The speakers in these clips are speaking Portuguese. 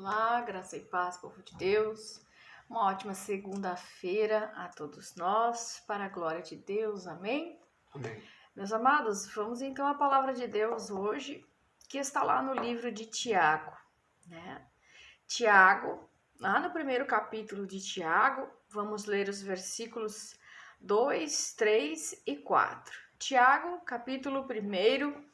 Olá, graça e paz, povo de Deus. Uma ótima segunda-feira a todos nós, para a glória de Deus, amém? Amém. Meus amados, vamos então à palavra de Deus hoje, que está lá no livro de Tiago, né? Tiago, lá no primeiro capítulo de Tiago, vamos ler os versículos 2, 3 e 4. Tiago, capítulo 1, primeiro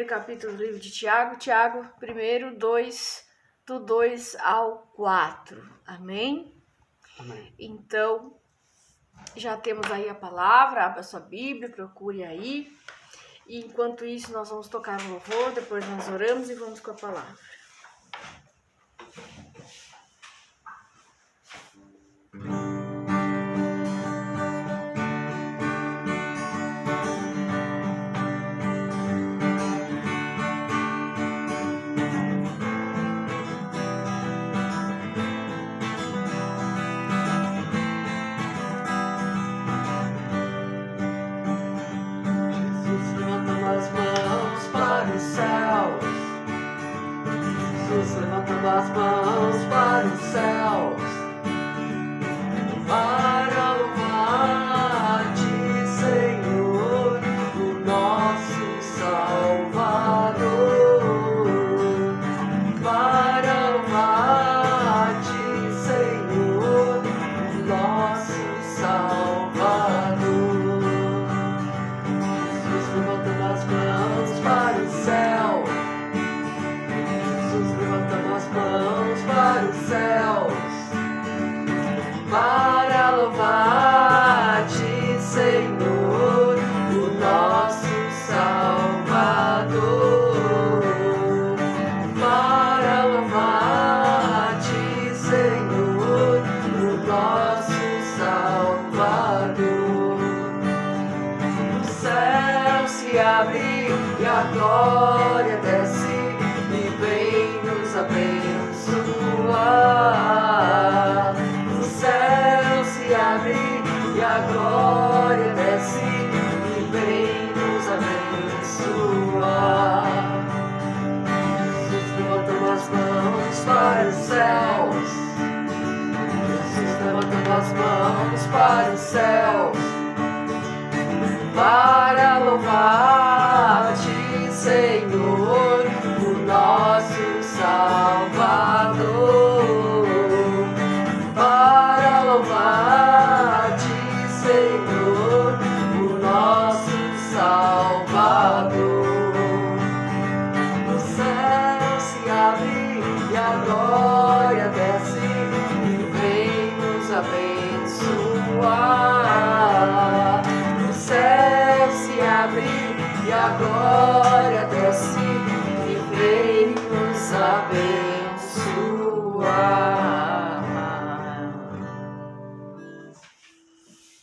capítulo do livro de Tiago, Tiago 1, 2, do 2 ao 4. Amém? Amém. Então, já temos aí a palavra, abra sua Bíblia, procure aí. E enquanto isso, nós vamos tocar no louvor, depois nós oramos e vamos com a palavra. Levantando as mãos para os céus, para louvar-te, Senhor, o nosso Salvador, para louvar-te, Senhor, o nosso Salvador. Jesus levantando as mãos para o céu, levantando as mãos para os céus, para louvar-te, Senhor, o nosso Salvador, para louvar-te, Senhor, o nosso Salvador. O céu se abre e a glória desce, abençoar. O céu se abre e a glória desce e vem nos abençoar. Jesus levantando as mãos para os céus, Jesus levantando as mãos para os céus, para louvar-te, Senhor, o nosso Salvador, para louvar-te, Senhor, o nosso Salvador. O céu se abre e a glória desce e vem nos abençoar. O céu se abre e a glória desce e vem nos abençoar.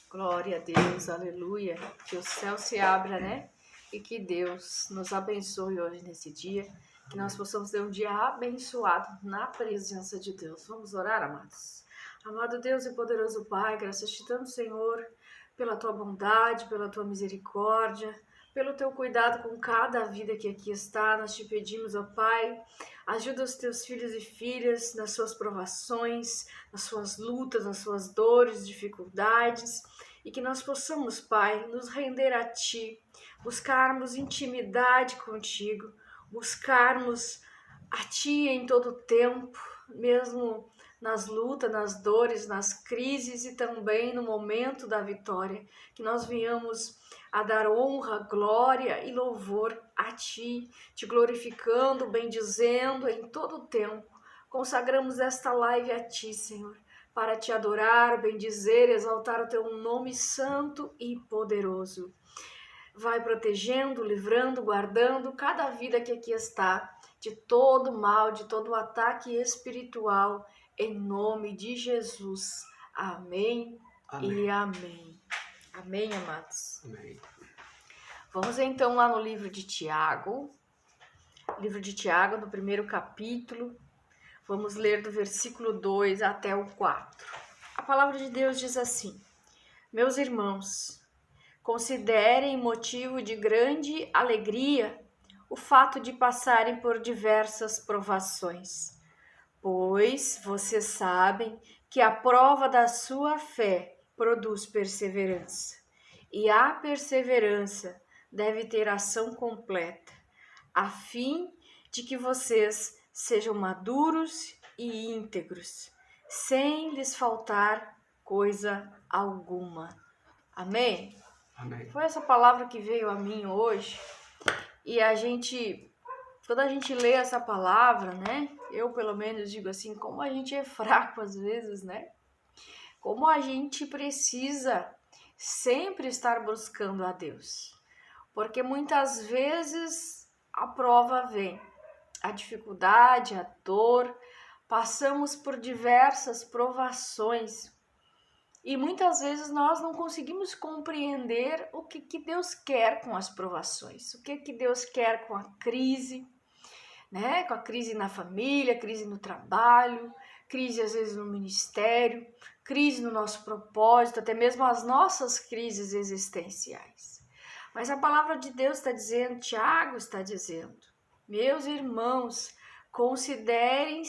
Glória a Deus, aleluia. Que o céu se abra, né? E que Deus nos abençoe hoje nesse dia. Que nós possamos ter um dia abençoado na presença de Deus. Vamos orar, amados? Amado Deus e poderoso Pai, graças te damos, Senhor, pela tua bondade, pela tua misericórdia, pelo teu cuidado com cada vida que aqui está. Nós te pedimos, ó Pai, ajuda os teus filhos e filhas nas suas provações, nas suas lutas, nas suas dores, dificuldades, e que nós possamos, Pai, nos render a Ti, buscarmos intimidade contigo, buscarmos a Ti em todo o tempo, mesmo nas lutas, nas dores, nas crises e também no momento da vitória, que nós venhamos a dar honra, glória e louvor a Ti, Te glorificando, bendizendo em todo o tempo. Consagramos esta live a Ti, Senhor, para Te adorar, bendizer, exaltar o Teu nome santo e poderoso. Vai protegendo, livrando, guardando cada vida que aqui está, de todo mal, de todo ataque espiritual, em nome de Jesus. Amém, Amém. E amém. Amém, amados? Amém. Vamos então lá no livro de Tiago. Livro de Tiago, no primeiro capítulo. Vamos ler do versículo 2 até o 4. A palavra de Deus diz assim: Meus irmãos, considerem motivo de grande alegria o fato de passarem por diversas provações, pois vocês sabem que a prova da sua fé produz perseverança, e a perseverança deve ter ação completa, a fim de que vocês sejam maduros e íntegros, sem lhes faltar coisa alguma. Amém? Amém. Foi essa palavra que veio a mim hoje, e quando a gente lê essa palavra, né? Eu pelo menos digo assim, como a gente é fraco às vezes, né? Como a gente precisa sempre estar buscando a Deus. Porque muitas vezes a prova vem, a dificuldade, a dor, passamos por diversas provações e muitas vezes nós não conseguimos compreender o que Deus quer com as provações, o que Deus quer com a crise, né? Com a crise na família, crise no trabalho, crise às vezes no ministério, crise no nosso propósito, até mesmo as nossas crises existenciais. Mas a palavra de Deus está dizendo, Tiago está dizendo, meus irmãos, considerem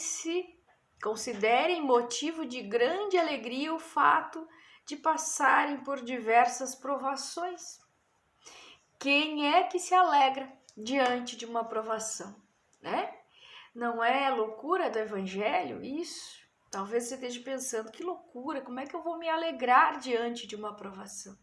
motivo de grande alegria o fato de passarem por diversas provações. Quem é que se alegra diante de uma provação, né? Não é loucura do evangelho isso? Talvez você esteja pensando, que loucura, como é que eu vou me alegrar diante de uma provação?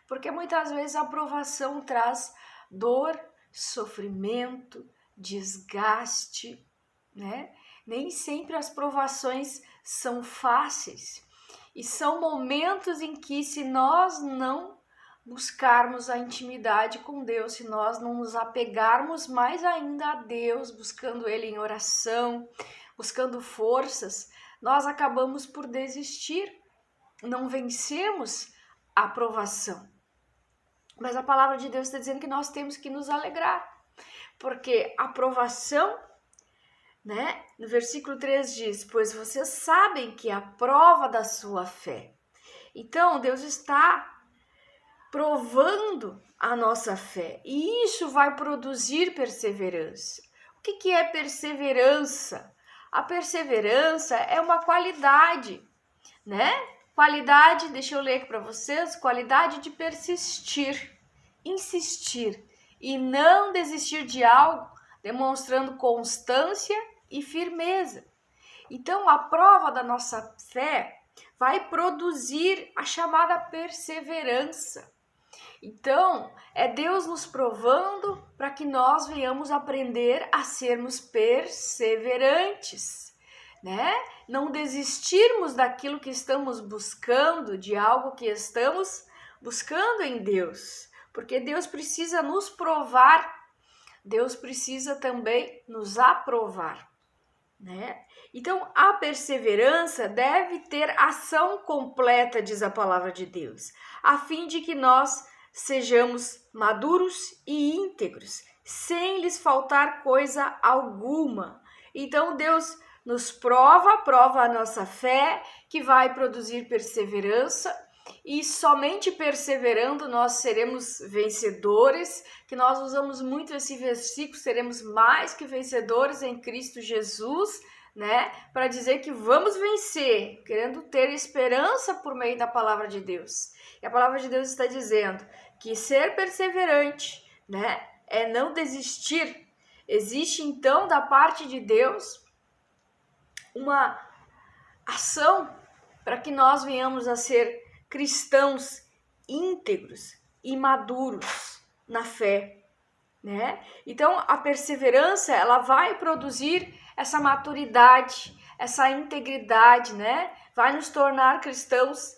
Porque muitas vezes a provação traz dor, sofrimento, desgaste, né? Nem sempre as provações são fáceis e são momentos em que, se nós não buscarmos a intimidade com Deus, se nós não nos apegarmos mais ainda a Deus, buscando Ele em oração, buscando forças, nós acabamos por desistir, não vencemos a provação. Mas a palavra de Deus está dizendo que nós temos que nos alegrar, porque a provação, né? No versículo 3 diz, pois vocês sabem que a prova da sua fé. Então, Deus está provando a nossa fé, e isso vai produzir perseverança. O que é perseverança? A perseverança é uma qualidade, né? Qualidade, deixa eu ler aqui para vocês, qualidade de persistir, insistir e não desistir de algo, demonstrando constância e firmeza. Então, a prova da nossa fé vai produzir a chamada perseverança. Então, é Deus nos provando para que nós venhamos aprender a sermos perseverantes, né? Não desistirmos daquilo que estamos buscando, de algo que estamos buscando em Deus, porque Deus precisa nos provar, Deus precisa também nos aprovar, né? Então, a perseverança deve ter ação completa, diz a palavra de Deus, a fim de que nós sejamos maduros e íntegros, sem lhes faltar coisa alguma. Então, Deus nos prova a nossa fé, que vai produzir perseverança, e somente perseverando nós seremos vencedores, que nós usamos muito esse versículo, seremos mais que vencedores em Cristo Jesus, né? Para dizer que vamos vencer, querendo ter esperança por meio da palavra de Deus. E a palavra de Deus está dizendo que ser perseverante, né, é não desistir. Existe então da parte de Deus uma ação para que nós venhamos a ser cristãos íntegros e maduros na fé, né? Então a perseverança, ela vai produzir essa maturidade, essa integridade, né? Vai nos tornar cristãos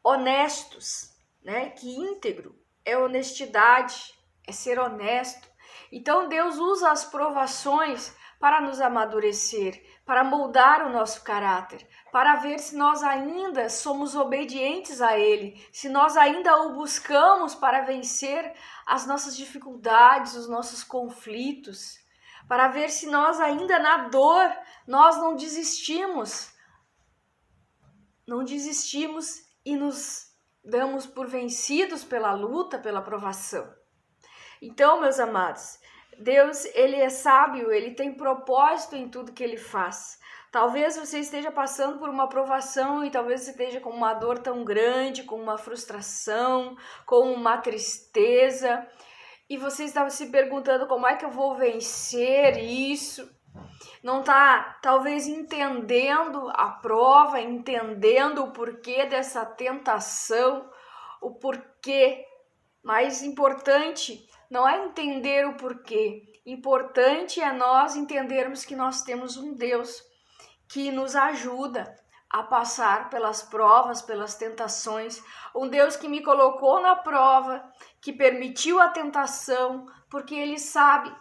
honestos, né? Que íntegro é honestidade, é ser honesto. Então Deus usa as provações para nos amadurecer, para moldar o nosso caráter, para ver se nós ainda somos obedientes a Ele, se nós ainda o buscamos para vencer as nossas dificuldades, os nossos conflitos, para ver se nós ainda na dor, nós não desistimos e nos damos por vencidos pela luta, pela provação. Então, meus amados, Deus, ele é sábio, ele tem propósito em tudo que ele faz. Talvez você esteja passando por uma provação e talvez você esteja com uma dor tão grande, com uma frustração, com uma tristeza, e você estava se perguntando como é que eu vou vencer isso. Não está talvez entendendo a prova, entendendo o porquê dessa tentação, o porquê. Mais importante não é entender o porquê, importante é nós entendermos que nós temos um Deus que nos ajuda a passar pelas provas, pelas tentações, um Deus que me colocou na prova, que permitiu a tentação, porque Ele sabe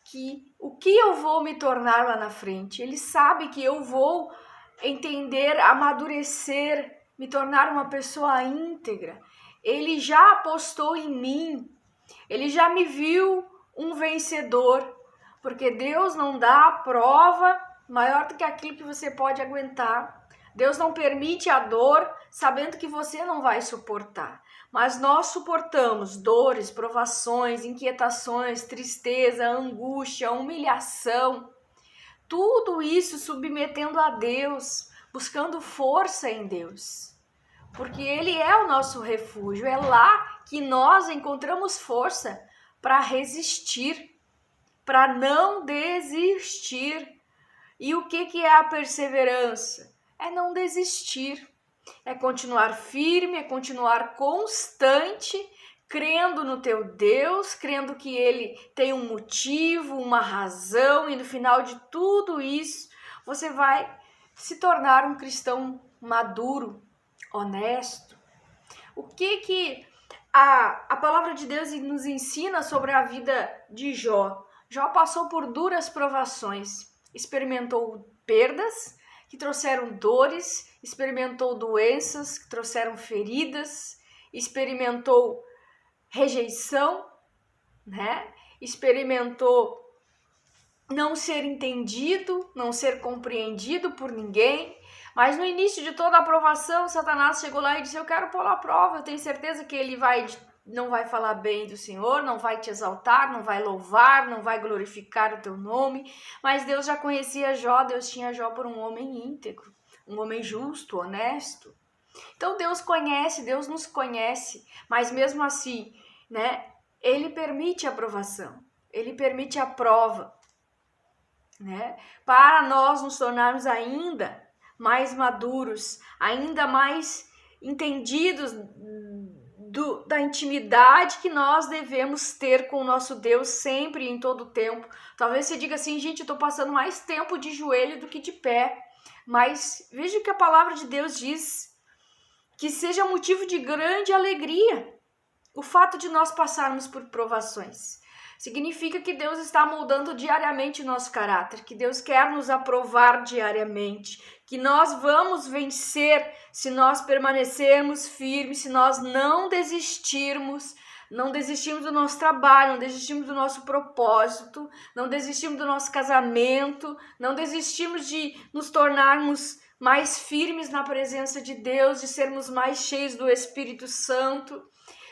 que o que eu vou me tornar lá na frente, Ele sabe que eu vou entender, amadurecer, me tornar uma pessoa íntegra. Ele já apostou em mim, Ele já me viu um vencedor, porque Deus não dá a prova maior do que aquilo que você pode aguentar. Deus não permite a dor sabendo que você não vai suportar. Mas nós suportamos dores, provações, inquietações, tristeza, angústia, humilhação. Tudo isso submetendo a Deus, buscando força em Deus. Porque Ele é o nosso refúgio, é lá que nós encontramos força para resistir, para não desistir. E o que é a perseverança? É não desistir, é continuar firme, é continuar constante, crendo no teu Deus, crendo que Ele tem um motivo, uma razão, e no final de tudo isso, você vai se tornar um cristão maduro, honesto. O que a palavra de Deus nos ensina sobre a vida de Jó? Jó passou por duras provações, experimentou perdas que trouxeram dores, experimentou doenças que trouxeram feridas, experimentou rejeição, né? Experimentou não ser entendido, não ser compreendido por ninguém. Mas no início de toda a aprovação, Satanás chegou lá e disse: eu quero pôr à prova, eu tenho certeza que ele não vai falar bem do Senhor, não vai te exaltar, não vai louvar, não vai glorificar o teu nome. Mas Deus já conhecia Jó, Deus tinha Jó por um homem íntegro, um homem justo, honesto. Então Deus conhece, Deus nos conhece, mas mesmo assim, né, Ele permite a aprovação, Ele permite a prova, né, para nós nos tornarmos ainda mais maduros, ainda mais entendidos da intimidade que nós devemos ter com o nosso Deus sempre e em todo o tempo. Talvez você diga assim: gente, eu estou passando mais tempo de joelho do que de pé. Mas veja o que a palavra de Deus diz, que seja motivo de grande alegria o fato de nós passarmos por provações. Significa que Deus está moldando diariamente o nosso caráter, que Deus quer nos aprovar diariamente, que nós vamos vencer se nós permanecermos firmes, se nós não desistirmos do nosso trabalho, não desistimos do nosso propósito, não desistimos do nosso casamento, não desistimos de nos tornarmos mais firmes na presença de Deus, de sermos mais cheios do Espírito Santo.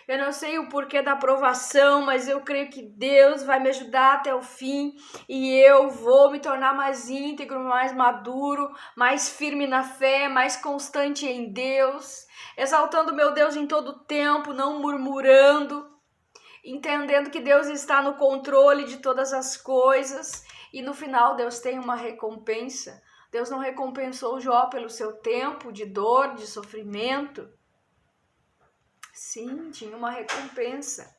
Eu não sei o porquê da aprovação, mas eu creio que Deus vai me ajudar até o fim e eu vou me tornar mais íntegro, mais maduro, mais firme na fé, mais constante em Deus, exaltando meu Deus em todo o tempo, não murmurando, entendendo que Deus está no controle de todas as coisas e no final Deus tem uma recompensa. Deus não recompensou Jó pelo seu tempo de dor, de sofrimento. Sim, tinha uma recompensa.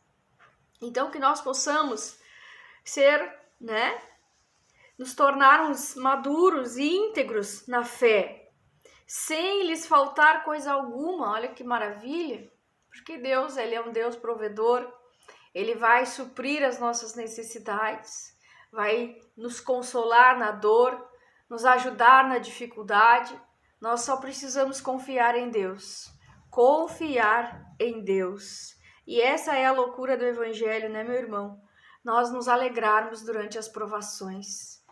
Então, que nós possamos ser, né, nos tornarmos maduros e íntegros na fé, sem lhes faltar coisa alguma. Olha que maravilha, porque Deus, Ele é um Deus provedor, Ele vai suprir as nossas necessidades, vai nos consolar na dor, nos ajudar na dificuldade. Nós só precisamos confiar em Deus. Confiar em Deus. E essa é a loucura do Evangelho, né, meu irmão? Nós nos alegrarmos durante as provações,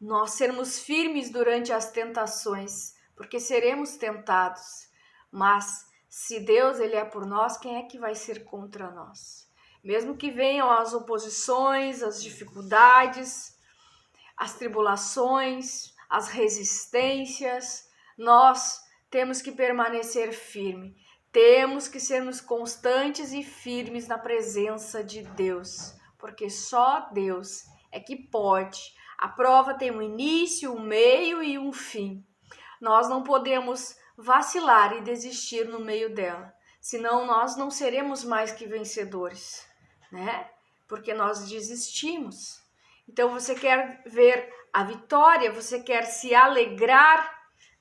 nós sermos firmes durante as tentações, porque seremos tentados. Mas se Deus, Ele é por nós, quem é que vai ser contra nós? Mesmo que venham as oposições, as dificuldades, as tribulações, as resistências, nós temos que permanecer firme. Temos que sermos constantes e firmes na presença de Deus, porque só Deus é que pode. A prova tem um início, um meio e um fim. Nós não podemos vacilar e desistir no meio dela, senão nós não seremos mais que vencedores, né? Porque nós desistimos. Então você quer ver a vitória, você quer se alegrar,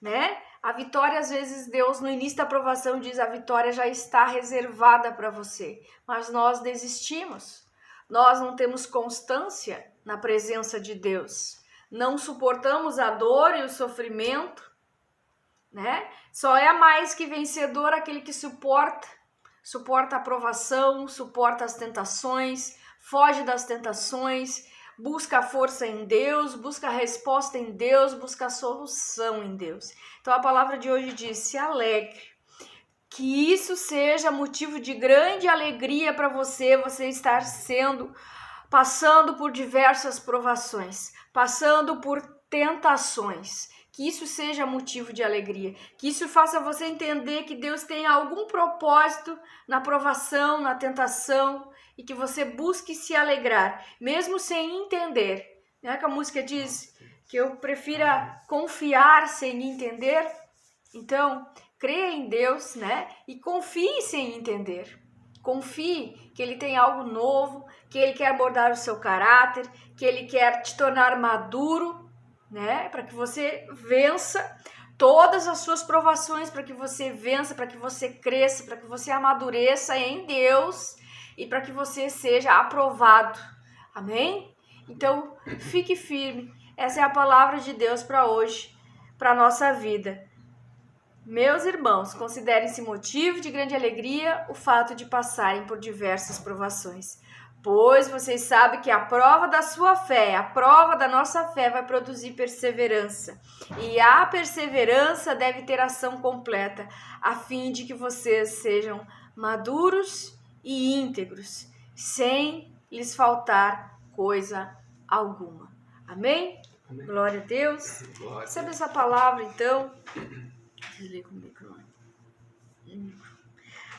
né? A vitória, às vezes, Deus, no início da provação, diz a vitória já está reservada para você. Mas nós desistimos. Nós não temos constância na presença de Deus. Não suportamos a dor e o sofrimento, né? Só é mais que vencedor aquele que suporta a provação, suporta as tentações, foge das tentações, busca a força em Deus, busca a resposta em Deus, busca a solução em Deus. Então a palavra de hoje diz: se alegre. Que isso seja motivo de grande alegria para você estar passando por diversas provações, passando por tentações. Que isso seja motivo de alegria, que isso faça você entender que Deus tem algum propósito na provação, na tentação, e que você busque se alegrar, mesmo sem entender. Não é que a música diz que eu prefira confiar sem entender? Então, creia em Deus, né? E confie sem entender. Confie que Ele tem algo novo, que Ele quer abordar o seu caráter, que Ele quer te tornar maduro, né? Para que você vença todas as suas provações, para que você vença, para que você cresça, para que você amadureça em Deus e para que você seja aprovado. Amém? Então, fique firme. Essa é a palavra de Deus para hoje, para a nossa vida. Meus irmãos, considerem-se motivo de grande alegria o fato de passarem por diversas provações, pois vocês sabem que a prova da sua fé, a prova da nossa fé vai produzir perseverança. E a perseverança deve ter ação completa, a fim de que vocês sejam maduros e íntegros, sem lhes faltar coisa alguma. Amém? Amém. Glória a Deus. Glória. Recebe essa palavra, então. Desliga o microfone.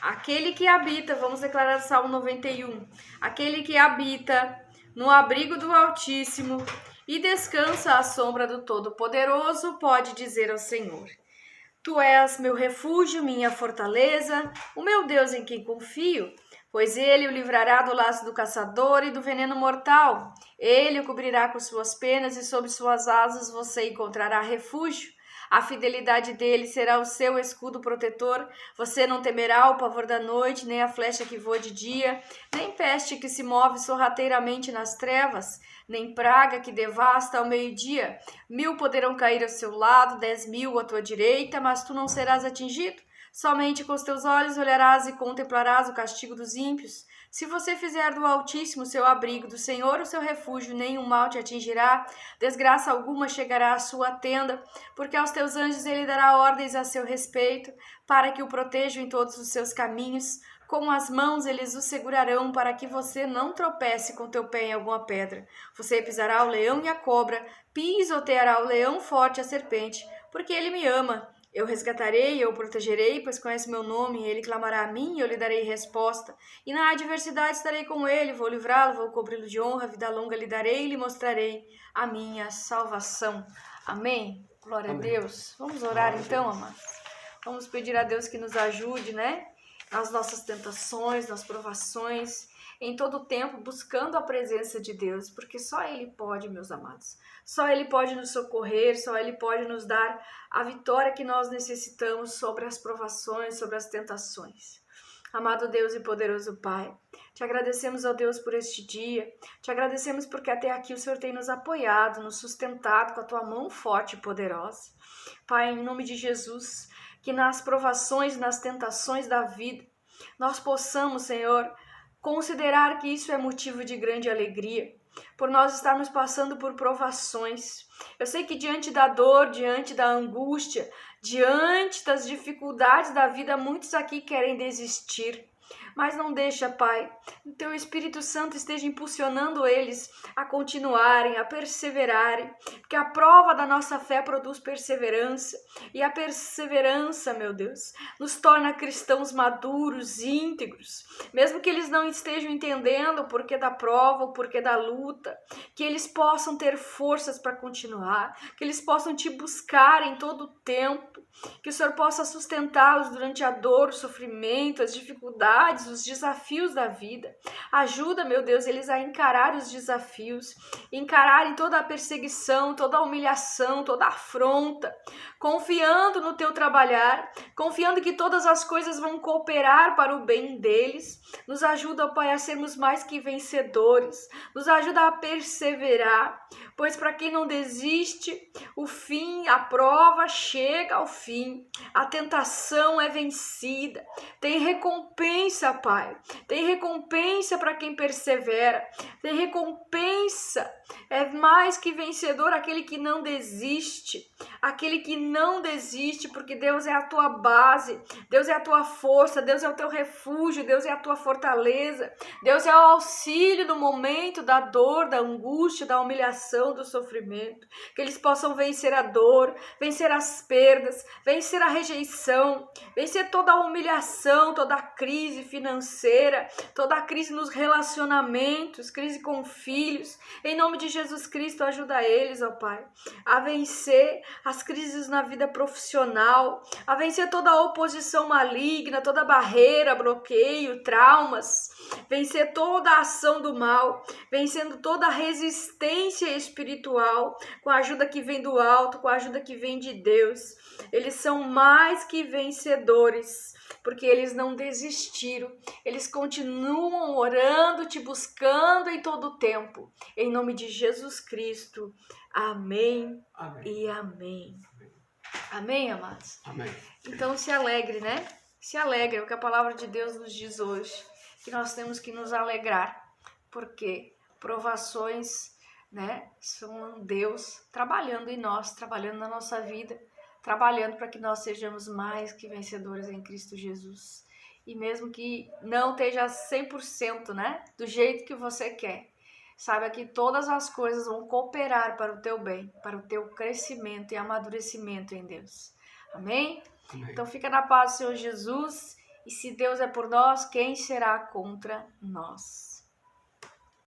Aquele que habita, vamos declarar Salmo 91. Aquele que habita no abrigo do Altíssimo e descansa à sombra do Todo-Poderoso pode dizer ao Senhor: Tu és meu refúgio, minha fortaleza, o meu Deus em quem confio, pois ele o livrará do laço do caçador e do veneno mortal. Ele o cobrirá com suas penas e sob suas asas você encontrará refúgio. A fidelidade dele será o seu escudo protetor. Você não temerá o pavor da noite, nem a flecha que voa de dia, nem peste que se move sorrateiramente nas trevas, nem praga que devasta ao meio-dia. 1000 poderão cair ao seu lado, 10.000 à tua direita, mas tu não serás atingido. Somente com os teus olhos olharás e contemplarás o castigo dos ímpios. Se você fizer do Altíssimo seu abrigo, do Senhor o seu refúgio, nenhum mal te atingirá, desgraça alguma chegará à sua tenda, porque aos teus anjos ele dará ordens a seu respeito, para que o protejam em todos os seus caminhos. Com as mãos eles o segurarão, para que você não tropece com teu pé em alguma pedra. Você pisará o leão e a cobra, pisoteará o leão forte e a serpente, porque ele me ama. Eu resgatarei, eu o protegerei, pois conhece meu nome, e ele clamará a mim, e eu lhe darei resposta. E na adversidade estarei com ele, vou livrá-lo, vou cobri-lo de honra, vida longa lhe darei, e lhe mostrarei a minha salvação. Amém? Glória a Deus. Vamos orar então, amados. Vamos pedir a Deus que nos ajude, né? Nas nossas tentações, nas provações, em todo o tempo, buscando a presença de Deus, porque só Ele pode, meus amados. Só Ele pode nos socorrer, só Ele pode nos dar a vitória que nós necessitamos sobre as provações, sobre as tentações. Amado Deus e poderoso Pai, te agradecemos, ó Deus, por este dia. Te agradecemos porque até aqui o Senhor tem nos apoiado, nos sustentado com a tua mão forte e poderosa. Pai, em nome de Jesus, que nas provações, nas tentações da vida, nós possamos, Senhor, considerar que isso é motivo de grande alegria, por nós estarmos passando por provações. Eu sei que diante da dor, diante da angústia, diante das dificuldades da vida, muitos aqui querem desistir. mas não deixa, Pai, o Teu Espírito Santo esteja impulsionando eles a continuarem, a perseverarem, porque a prova da nossa fé produz perseverança, e a perseverança, meu Deus, nos torna cristãos maduros, íntegros, mesmo que eles não estejam entendendo o porquê da prova, o porquê da luta, que eles possam ter forças para continuar, que eles possam Te buscar em todo o tempo, que o Senhor possa sustentá-los durante a dor, o sofrimento, as dificuldades, os desafios da vida. Ajuda, meu Deus, eles a encarar os desafios, encararem toda a perseguição, toda a humilhação, toda a afronta, confiando no Teu trabalhar, confiando que todas as coisas vão cooperar para o bem deles. Nos ajuda, Pai, a sermos mais que vencedores, nos ajuda a perseverar, pois para quem não desiste, o fim, a prova chega ao fim, a tentação é vencida, tem recompensa, Pai, tem recompensa para quem persevera, tem recompensa, é mais que vencedor aquele que não desiste, porque Deus é a tua base, Deus é a tua força, Deus é o teu refúgio, Deus é a tua fortaleza, Deus é o auxílio no momento da dor, da angústia, da humilhação, do sofrimento, que eles possam vencer a dor, vencer as perdas, vencer a rejeição, vencer toda a humilhação, toda a crise financeira, toda a crise nos relacionamentos, crise com filhos. Em nome de Jesus Cristo, ajuda eles, ó Pai, a vencer as crises na vida profissional, a vencer toda a oposição maligna, toda a barreira, bloqueio, traumas, vencer toda a ação do mal, vencendo toda a resistência espiritual, com a ajuda que vem do alto, com a ajuda que vem de Deus. Eles são mais que vencedores, porque eles não desistiram, eles continuam orando, Te buscando em todo o tempo. Em nome de Jesus Cristo, amém, Amém. e amém. Amém, amados? Amém. Então se alegre, né? Se alegre, é o que a palavra de Deus nos diz hoje, que nós temos que nos alegrar, porque provações, né, são Deus trabalhando em nós, trabalhando na nossa vida, trabalhando para que nós sejamos mais que vencedores em Cristo Jesus. E mesmo que não esteja 100%, né, do jeito que você quer, saiba que todas as coisas vão cooperar para o teu bem, para o teu crescimento e amadurecimento em Deus. Amém? Amém. Então fica na paz do Senhor Jesus, e se Deus é por nós, quem será contra nós?